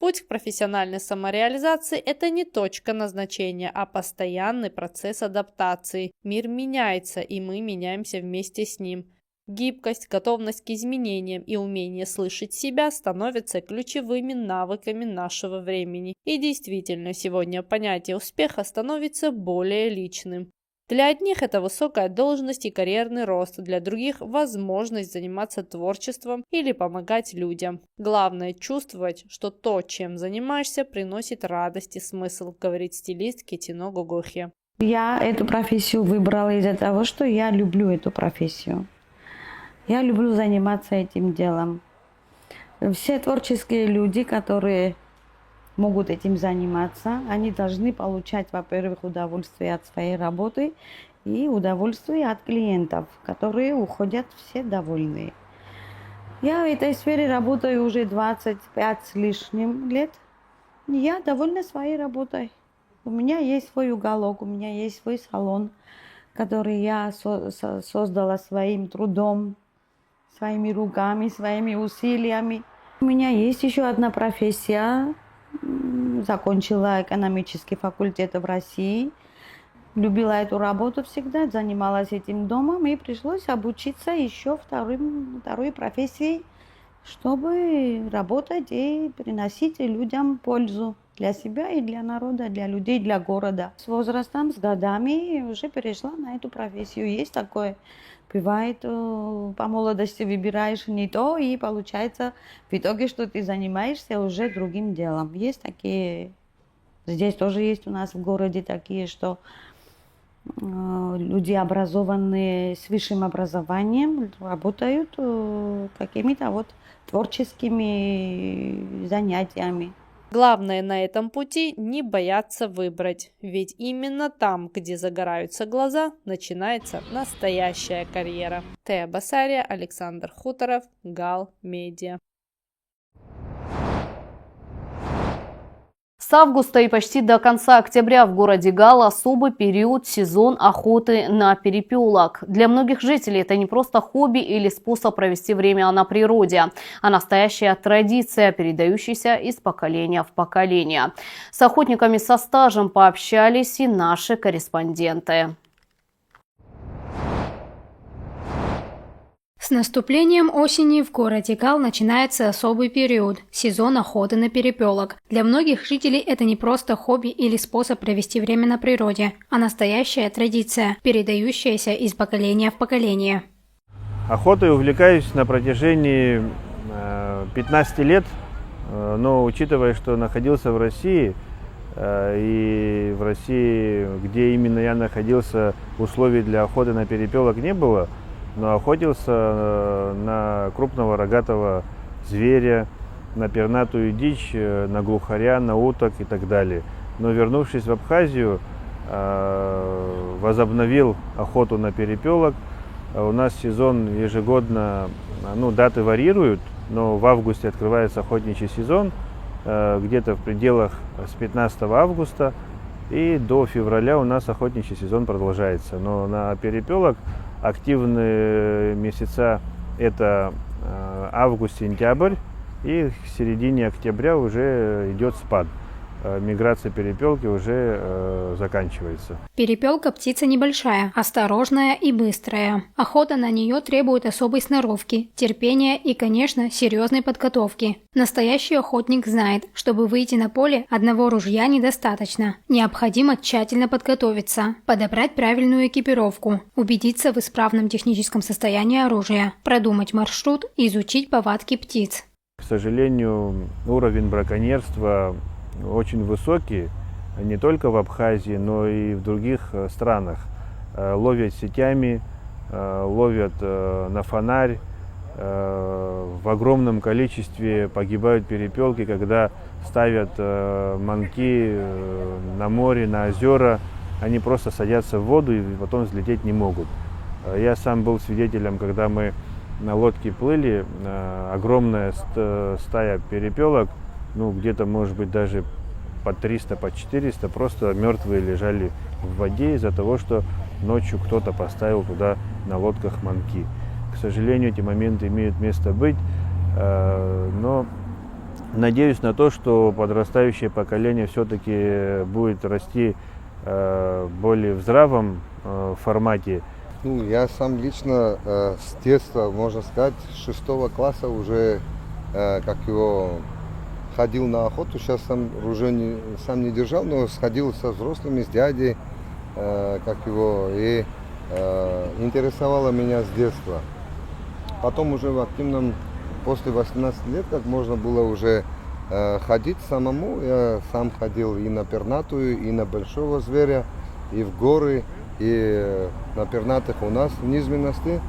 Speaker 2: Путь к профессиональной самореализации – это не точка назначения, а постоянный процесс адаптации. Мир меняется, и мы меняемся вместе с ним. Гибкость, готовность к изменениям и умение слышать себя становятся ключевыми навыками нашего времени. И действительно, сегодня понятие успеха становится более личным. Для одних это высокая должность и карьерный рост, для других – возможность заниматься творчеством или помогать людям. Главное – чувствовать, что то, чем занимаешься, приносит радость и смысл, говорит стилист Кетино Гогохи.
Speaker 4: Я эту профессию выбрала из-за того, что я люблю эту профессию. Я люблю заниматься этим делом. Все творческие люди, которые могут этим заниматься, они должны получать, во-первых, удовольствие от своей работы и удовольствие от клиентов, которые уходят все довольные. Я в этой сфере работаю уже 25 с лишним лет. Я довольна своей работой. У меня есть свой уголок, у меня есть свой салон, который я создала своим трудом, своими руками, своими усилиями. У меня есть еще одна профессия. Закончила экономический факультет в России. Любила эту работу всегда, занималась этим домом и пришлось обучиться еще второй профессии, чтобы работать и приносить людям пользу для себя и для народа, для людей, для города. С возрастом, с годами уже перешла на эту профессию. Есть такое. Бывает, по молодости выбираешь не то, и получается в итоге, что ты занимаешься уже другим делом. Есть такие, здесь тоже есть у нас в городе такие, что люди, образованные с высшим образованием, работают какими-то вот творческими занятиями.
Speaker 2: Главное на этом пути не бояться выбрать, ведь именно там, где загораются глаза, начинается настоящая карьера. Тея Басария, Александр Хуторов, Гал Медиа.
Speaker 1: С августа и почти до конца октября в городе Гал особый период – сезон охоты на перепелок. Для многих жителей это не просто хобби или способ провести время на природе, а настоящая традиция, передающаяся из поколения в поколение. С охотниками со стажем пообщались и наши корреспонденты.
Speaker 19: С наступлением осени в городе Гал начинается особый период – сезон охоты на перепелок. Для многих жителей это не просто хобби или способ провести время на природе, а настоящая традиция, передающаяся из поколения в поколение.
Speaker 6: Охотой увлекаюсь на протяжении 15 лет, но учитывая, что находился в России, и в России, где именно я находился, условий для охоты на перепелок не было, но охотился на крупного рогатого зверя, на пернатую дичь, на глухаря, на уток и так далее. Но вернувшись в Абхазию, возобновил охоту на перепелок. У нас сезон ежегодно, даты варьируют, но в августе открывается охотничий сезон, где-то в пределах с 15 августа и до февраля у нас охотничий сезон продолжается. Но на перепелок активные месяца – это август-сентябрь, и к середине октября уже идет спад. Миграция перепелки уже заканчивается.
Speaker 19: Перепелка – птица небольшая, осторожная и быстрая. Охота на нее требует особой сноровки, терпения и, конечно, серьезной подготовки. Настоящий охотник знает, чтобы выйти на поле, одного ружья недостаточно. Необходимо тщательно подготовиться, подобрать правильную экипировку, убедиться в исправном техническом состоянии оружия, продумать маршрут и изучить повадки птиц.
Speaker 6: К сожалению, уровень браконьерства очень высокий, не только в Абхазии, но и в других странах. Ловят сетями, ловят на фонарь. В огромном количестве погибают перепелки, когда ставят манки на море, на озера. Они просто садятся в воду и потом взлететь не могут. Я сам был свидетелем, когда мы на лодке плыли, огромная стая перепелок, где-то, может быть, даже по 300, по 400, просто мертвые лежали в воде из-за того, что ночью кто-то поставил туда на лодках манки. К сожалению, эти моменты имеют место быть, но надеюсь на то, что подрастающее поколение все-таки будет расти более в здравом формате.
Speaker 23: Я сам лично с детства, можно сказать, с 6 класса уже ходил на охоту. Сейчас сам ружье сам не держал, но сходил со взрослыми, с дядей. и интересовало меня с детства. Потом уже в активном, после 18 лет, как можно было уже ходить самому, я сам ходил и на пернатую, и на большого зверя, и в горы, и на пернатых у нас в низменности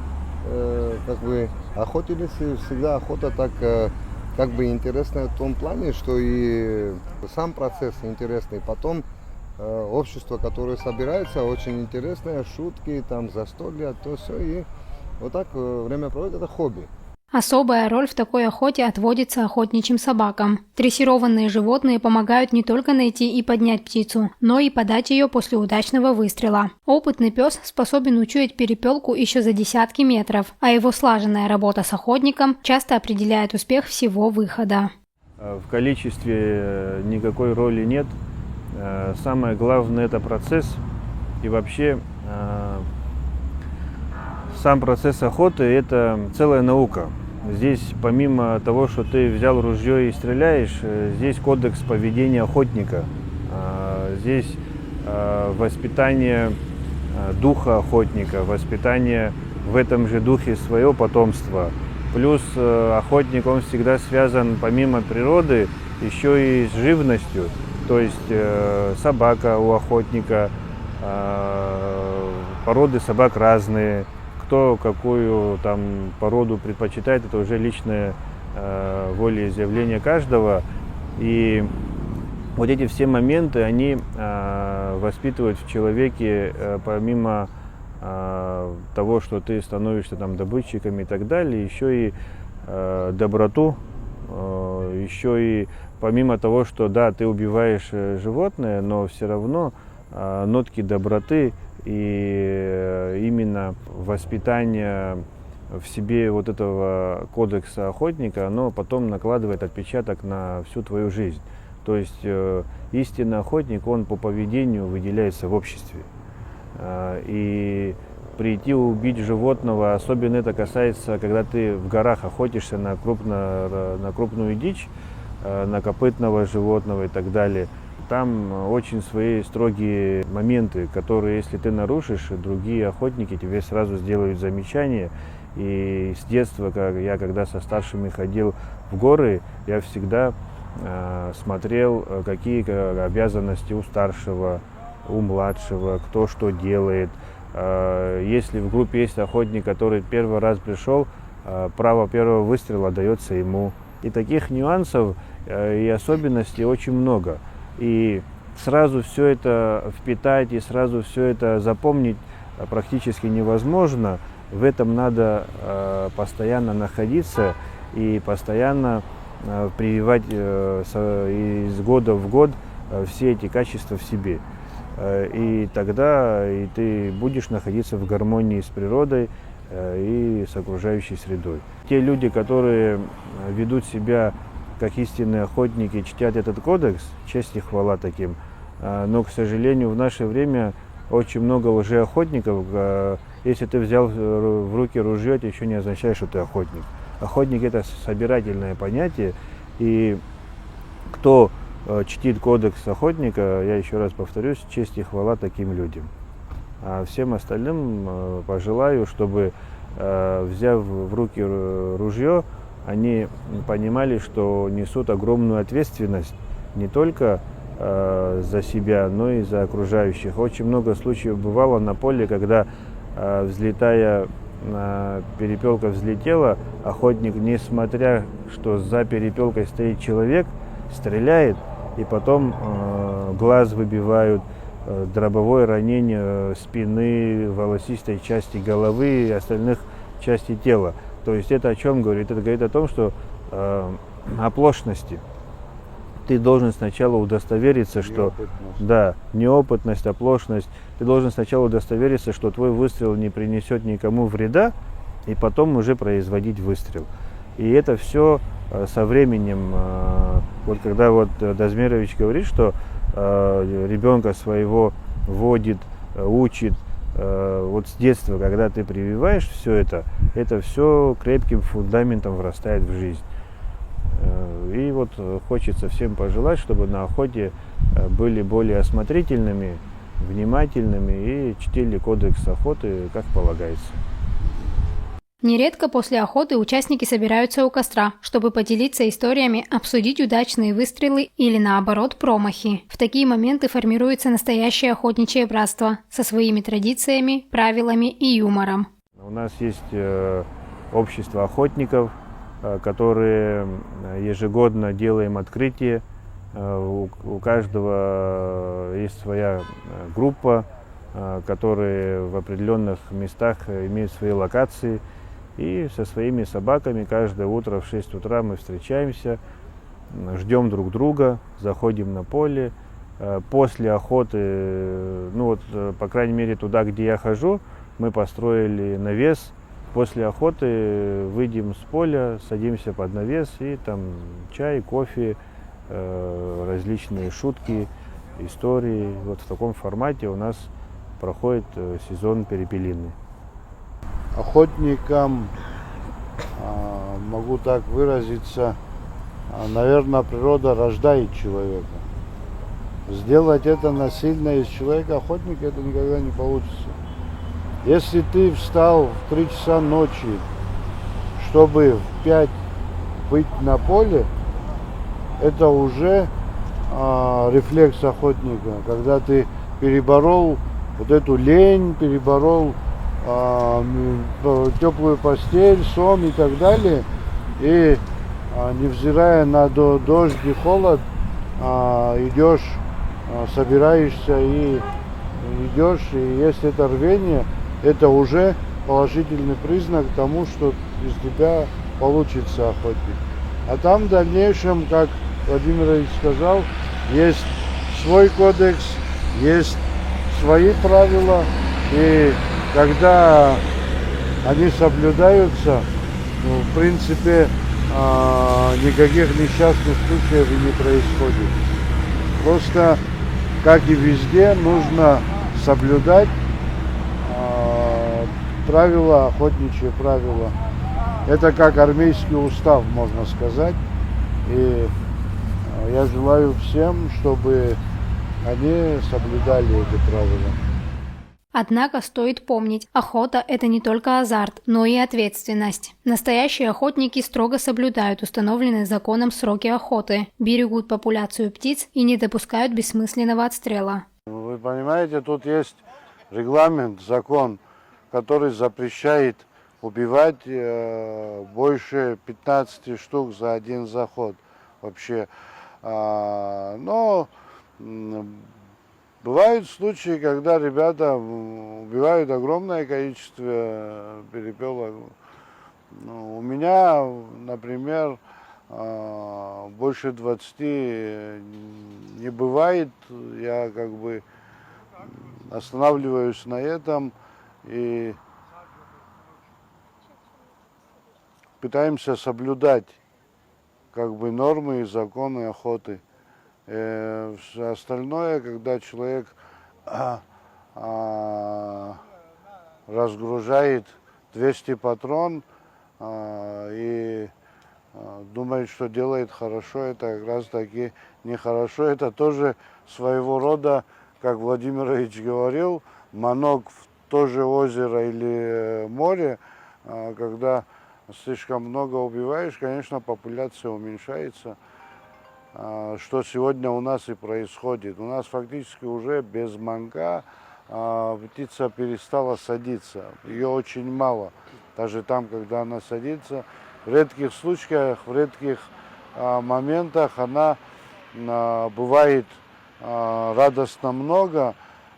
Speaker 23: охотились, и всегда охота так интересная в том плане, что и сам процесс интересный, потом общество, которое собирается, очень интересное, шутки, там застолья, то все, и вот так время проводит, это хобби.
Speaker 19: Особая роль в такой охоте отводится охотничьим собакам. Дрессированные животные помогают не только найти и поднять птицу, но и подать ее после удачного выстрела. Опытный пес способен учуять перепелку еще за десятки метров, а его слаженная работа с охотником часто определяет успех всего выхода.
Speaker 6: В количестве никакой роли нет. Самое главное – это процесс. И вообще сам процесс охоты – это целая наука. Здесь помимо того, что ты взял ружье и стреляешь, здесь кодекс поведения охотника. Здесь воспитание духа охотника, воспитание в этом же духе своего потомства. Плюс охотник, он всегда связан помимо природы еще и с живностью. То есть собака у охотника, породы собак разные. Кто какую там породу предпочитает, это уже личное волеизъявление каждого. И вот эти все моменты, они воспитывают в человеке, помимо того, что ты становишься там добытчиком и так далее, еще и доброту, еще и помимо того, что да, ты убиваешь животное, но все равно нотки доброты и именно воспитание в себе вот этого кодекса охотника, оно потом накладывает отпечаток на всю твою жизнь. То есть истинный охотник, он по поведению выделяется в обществе. И прийти убить животного, особенно это касается, когда ты в горах охотишься на крупную дичь, на копытного животного и так далее. Там очень свои строгие моменты, которые, если ты нарушишь, другие охотники тебе сразу сделают замечание. И с детства, когда со старшими ходил в горы, я всегда смотрел, какие обязанности у старшего, у младшего, кто что делает. Если в группе есть охотник, который первый раз пришел, право первого выстрела дается ему. И таких нюансов и особенностей очень много. И сразу все это впитать и сразу все это запомнить практически невозможно. В этом надо постоянно находиться и постоянно прививать из года в год все эти качества в себе. И тогда и ты будешь находиться в гармонии с природой и с окружающей средой. Те люди, которые ведут себя как истинные охотники, чтят этот кодекс, честь и хвала таким. Но, к сожалению, в наше время очень много лжеохотников. Если ты взял в руки ружье, это еще не означает, что ты охотник. Охотник – это собирательное понятие, и кто чтит кодекс охотника, я еще раз повторюсь, честь и хвала таким людям. А всем остальным пожелаю, чтобы, взяв в руки ружье, они понимали, что несут огромную ответственность не только за себя, но и за окружающих. Очень много случаев бывало на поле, когда, взлетая, перепелка взлетела, охотник, несмотря, что за перепелкой стоит человек, стреляет, и потом глаз выбивают, дробовое ранение спины, волосистой части головы и остальных частей тела. То есть это о чем говорит? Это говорит о том, что оплошности. Ты должен сначала удостовериться, что да, неопытность, оплошность. Ты должен сначала удостовериться, что твой выстрел не принесет никому вреда, и потом уже производить выстрел. И это все со временем. Вот когда вот Дазмирович говорит, что ребенка своего водит, учит, вот с детства, когда ты прививаешь все это все крепким фундаментом врастает в жизнь. И вот хочется всем пожелать, чтобы на охоте были более осмотрительными внимательными и чтили кодекс охоты, как полагается.
Speaker 19: Нередко после охоты участники собираются у костра, чтобы поделиться историями, обсудить удачные выстрелы или, наоборот, промахи. В такие моменты формируется настоящее охотничье братство со своими традициями, правилами и юмором.
Speaker 6: У нас есть общество охотников, которые ежегодно делаем открытие. У каждого есть своя группа, которые в определенных местах имеют свои локации. И со своими собаками каждое утро в 6 утра мы встречаемся, ждем друг друга, заходим на поле. После охоты, по крайней мере, туда, где я хожу, мы построили навес. После охоты выйдем с поля, садимся под навес, и там чай, кофе, различные шутки, истории. Вот в таком формате у нас проходит сезон перепелиный.
Speaker 7: Охотникам, могу так выразиться, наверное, природа рождает человека. Сделать это насильно из человека охотника, это никогда не получится. Если ты встал в 3 часа ночи, чтобы в 5 быть на поле, это уже рефлекс охотника, когда ты переборол вот эту лень, переборол теплую постель, сон и так далее, и невзирая на дождь и холод, идешь, собираешься и идешь, и если это рвение, это уже положительный признак тому, что из тебя получится охотник. А там в дальнейшем, как Владимир Ильич сказал, есть свой кодекс, есть свои правила, и когда они соблюдаются, в принципе, никаких несчастных случаев и не происходит. Просто, как и везде, нужно соблюдать правила, охотничьи правила. Это как армейский устав, можно сказать. И я желаю всем, чтобы они соблюдали эти правила.
Speaker 19: Однако стоит помнить, охота – это не только азарт, но и ответственность. Настоящие охотники строго соблюдают установленные законом сроки охоты, берегут популяцию птиц и не допускают бессмысленного отстрела.
Speaker 7: Вы понимаете, тут есть регламент, закон, который запрещает убивать больше 15 штук за один заход вообще. Но бывают случаи, когда ребята убивают огромное количество перепелок. У меня, например, больше 20 не бывает. Я как бы останавливаюсь на этом и пытаемся соблюдать как бы нормы и законы охоты. Остальное, когда человек разгружает 200 патрон и думает, что делает хорошо, это как раз таки нехорошо. Это тоже своего рода, как Владимир Ильич говорил, манок в то же озеро или море. Когда слишком много убиваешь, конечно, популяция уменьшается. Что сегодня у нас и происходит. У нас фактически уже без манка птица перестала садиться. Ее очень мало. Даже там, когда она садится, в редких случаях, в редких моментах она бывает радостно много,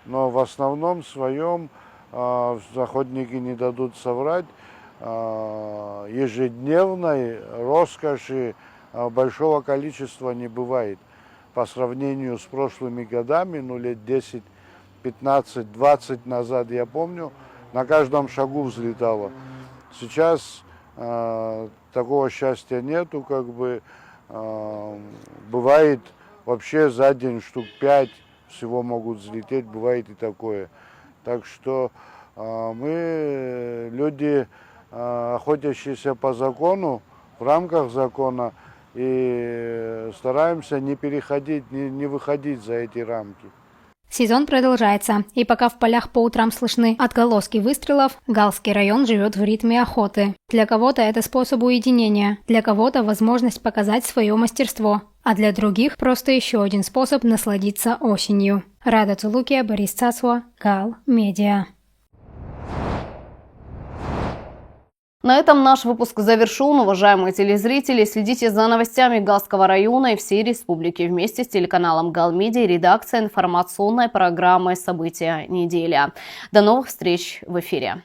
Speaker 7: но в основном своем, охотники не дадут соврать, ежедневной роскоши большого количества не бывает. По сравнению с прошлыми годами, лет 10, 15, 20 назад, я помню, на каждом шагу взлетало. Сейчас такого счастья нету, как бы бывает вообще за день штук 5 всего могут взлететь, бывает и такое. Так что мы люди, охотящиеся по закону, в рамках закона, и стараемся не переходить, не выходить за эти рамки.
Speaker 19: Сезон продолжается, и пока в полях по утрам слышны отголоски выстрелов, Галский район живет в ритме охоты. Для кого-то это способ уединения, для кого-то возможность показать свое мастерство, а для других просто еще один способ насладиться осенью. Рада Цулукия, Борис Цацуа, Гал Медиа.
Speaker 1: На этом наш выпуск завершен. Уважаемые телезрители, следите за новостями Галского района и всей республики вместе с телеканалом Гал Медиа и редакцией информационной программы «События недели». До новых встреч в эфире.